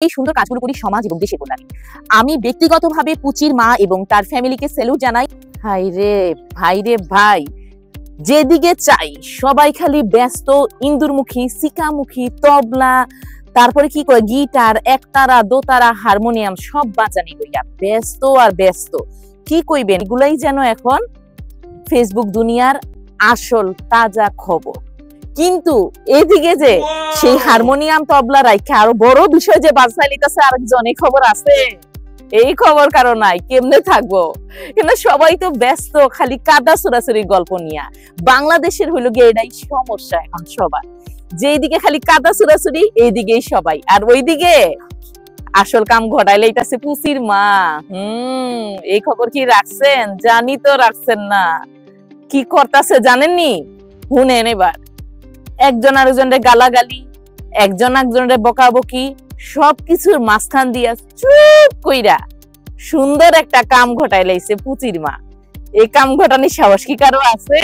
এই সুন্দর কাজগুলো করি সমাজ এবং দেশের কল্যাণে। আমি ব্যক্তিগতভাবে পুচির মা এবং তার ফ্যামিলিকে স্যালুট জানাই। হাই রে ভাই রে ভাই, যেদিকে চাই সবাই খালি ব্যস্ত, ইন্দুরমুখী, সিকামুখী, তবলা, তারপরে কি করে গিটার, একতারা, দোতারা, হারমোনিয়াম সব বাজানি কইয়া ব্যস্ত আর ব্যস্ত। কি কইবেন, এগুলাই যেন এখন ফেসবুক দুনিয়ার আসল তাজা খবর। কিন্তু এদিকে যে সেই হারমোনিয়াম তবলা রাইখা আরো বড় বিষয় যে বাজনায় লিতেছে আরেকজন, এই খবর আছে? এই খবর কারো নাই, কেমনে থাকবো? কিন্তু সবাই তো ব্যস্ত খালি কাদা ছোড়াছুড়ি গল্প নিয়া। বাংলাদেশের হইলো গিয়ে এটাই সমস্যা এখন সবার, যেদিকে খালি কাদা ছোড়াছুড়ি এইদিকেই সবাই, আর ওইদিকে আসল কাম ঘটাইলে এইটাছে পুচির মা। এই খবর কি রাখছেন? জানি তো রাখছেন না। কি করতেছে জানেননি? শুনেন এবার। একজন আরেকজনের গালাগালি, একজন একজনের বকাবকি, সবকিছুর মাঝখান দিয়া চুপ কইরা সুন্দর একটা কাম ঘটাই লাইছে পুচির মা। এই কাম ঘটানোর সাহস কি কারো আছে?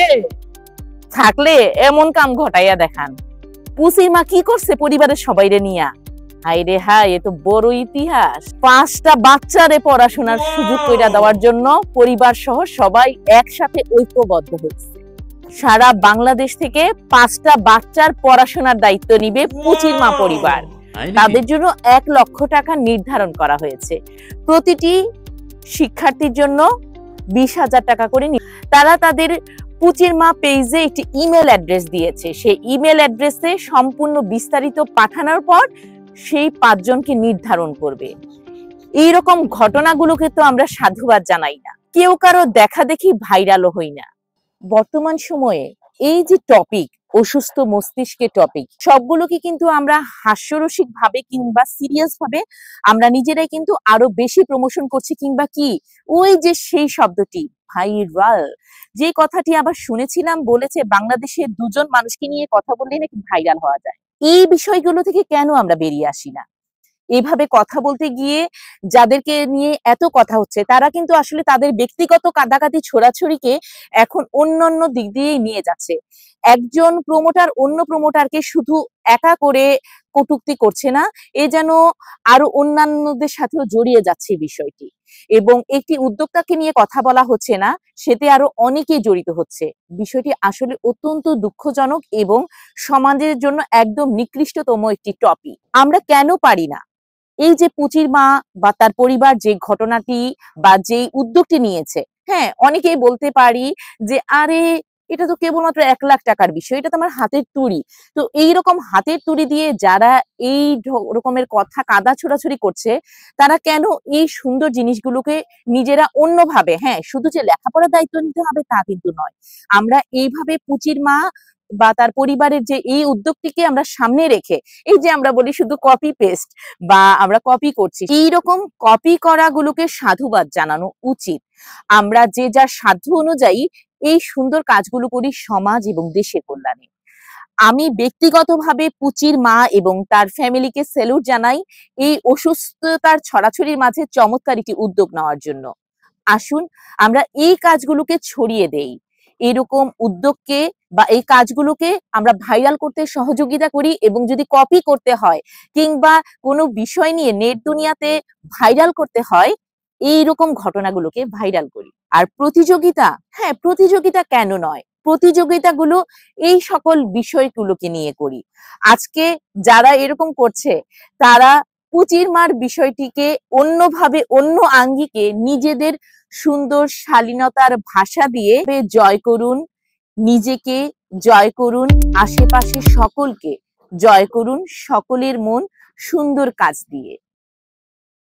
থাকলে এমন কাম ঘটাইয়া দেখান। পুচির মা কি করছে পরিবারের সবাইরে নিয়া? হাই রে হাই, এ তো বড় ইতিহাস। 5টা বাচ্চারে পড়াশোনার সুযোগ কইরা দেওয়ার জন্য পরিবার সহ সবাই একসাথে ঐক্যবদ্ধ হয়েছে। সারা বাংলাদেশ থেকে 5টা বাচ্চার পড়াশোনার দায়িত্ব নিবে পুচির মা পরিবার। তাদের জন্য 1 লক্ষ টাকা নির্ধারণ করা হয়েছে। প্রতিটি শিক্ষার্থীর জন্য 20,000 টাকা করে। তারা তাদের পুচির মা পেজে একটি ইমেল অ্যাড্রেস দিয়েছে। সেই ইমেল অ্যাড্রেসে সম্পূর্ণ বিস্তারিত পাঠানোর পর সেই 5 জনকে নির্ধারণ করবে। এইরকম ঘটনাগুলোকে তো আমরা সাধুবাদ জানাই না, কেউ কারো দেখা দেখি ভাইরালও হই না। বর্তমান সময়ে এই যে টপিক, অসুস্থ মস্তিষ্কের টপিক, সবগুলোকে কিন্তু আমরা হাস্যরসিক ভাবে কিংবা সিরিয়াস ভাবে আমরা নিজেরাই কিন্তু আরো বেশি প্রমোশন করছি, কিংবা কি ওই যে সেই শব্দটি ভাইরাল, যে কথাটি আবার শুনেছিলাম বলেছে বাংলাদেশের 2 জন মানুষকে নিয়ে কথা বললে নাকি ভাইরাল হওয়া যায়। এই বিষয়গুলো থেকে কেন আমরা বেরিয়ে আসি না? এভাবে কথা বলতে গিয়ে যাদেরকে নিয়ে এত কথা হচ্ছে, তারা কিন্তু আসলে তাদের ব্যক্তিগত কাদাকাটি ছোড়াছড়িকে এখন অন্যান্য দিক দিয়েই নিয়ে যাচ্ছে। একজন প্রমোটার অন্য প্রমোটারকে শুধু একা করে কটূক্তি করছে না, এ যেন আরো অন্যান্যদের সাথেও জড়িয়ে যাচ্ছে বিষয়টি। এবং একটি উদ্যোক্তাকে নিয়ে কথা বলা হচ্ছে না, সেতে আরো অনেকেই জড়িত হচ্ছে। বিষয়টি আসলে অত্যন্ত দুঃখজনক এবং সমাজের জন্য একদম নিকৃষ্টতম একটি টপিক। আমরা কেন পারি না এই যে পুচির মা বা তার পরিবার যে ঘটনাটি বা যে উদ্যোগটি নিয়েছে? হ্যাঁ, অনেকেই বলতে পারি যে আরে এটা তো কেবলমাত্র 1 লাখ টাকার বিষয়, এটা তো আমার হাতের তুড়ি। তো এইরকম হাতের তুড়ি দিয়ে যারা এই রকমের কথা কাদা ছোড়াছুড়ি করছে, তারা কেন এই সুন্দর জিনিসগুলোকে নিজেরা অন্যভাবে, হ্যাঁ শুধু যে লেখাপড়ার দায়িত্ব নিতে হবে তা কিন্তু নয়, আমরা এইভাবে পুচির মা বা তার পরিবারের যে এই উদ্যোগটিকে আমরা সামনে রেখে, এই যে আমরা বলি শুধু কপি পেস্ট বা আমরা কপি করছি, এইরকম কপি করাগুলোকে সাধুবাদ জানানো উচিত। আমরা যে যার সাধ্য অনুযায়ী এই সুন্দর কাজগুলো করি সমাজ এবং দেশের কল্যাণে। আমি ব্যক্তিগতভাবে পুচির মা এবং তার ফ্যামিলিকে স্যালুট জানাই এই অসুস্থতার ছড়াছড়ির মাঝে চমৎকার একটি উদ্যোগ নেওয়ার জন্য। আসুন আমরা এই কাজগুলোকে ছড়িয়ে দেই, এরকম উদ্যোগকে বা এই কাজগুলোকে আমরা ভাইরাল করতে সহযোগিতা করি, এবং যদি কপি করতে হয় কিংবা কোনো বিষয় নিয়ে নেট দুনিয়াতে ভাইরাল করতে হয়, এইরকম ঘটনাগুলোকে ভাইরাল করি। আর প্রতিযোগিতা, হ্যাঁ প্রতিযোগিতা কেন নয়, প্রতিযোগিতাগুলো এই সকল বিষয়গুলোকে নিয়ে করি। আজকে যারা এরকম করছে তারা পুচির মার বিষয়টিকে অন্যভাবে, অন্য আঙ্গিকে নিজেদের সুন্দর শালীনতার ভাষা দিয়ে জয় করুন, নিজেকে জয় করুন, আশেপাশে সকলকে জয় করুন, সকলের মন সুন্দর কাজ দিয়ে।